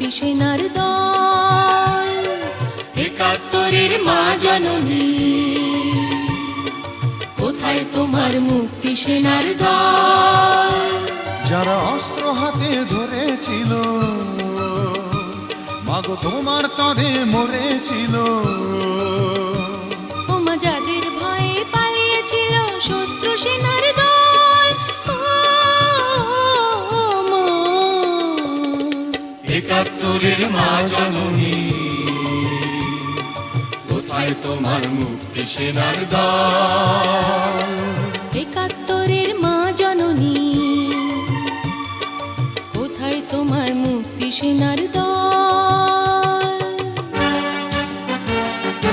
মুক্তি সেনার দল। একাত্তরের মা জননী, কোথায় তোমার মুক্তি সেনার দল? যারা অস্ত্র হাতে ধরেছিল, মাগো তোমার তরে মরেছিল। ওমা যাদের ভয়ে পালিয়েছিল শত্রু সেনার দল। একাত্তরের মা জননী, কোথায় তোমার মুক্তি সেনার দল? একাত্তরের মা জননী, কোথায় তোমার মুক্তি সেনার দল?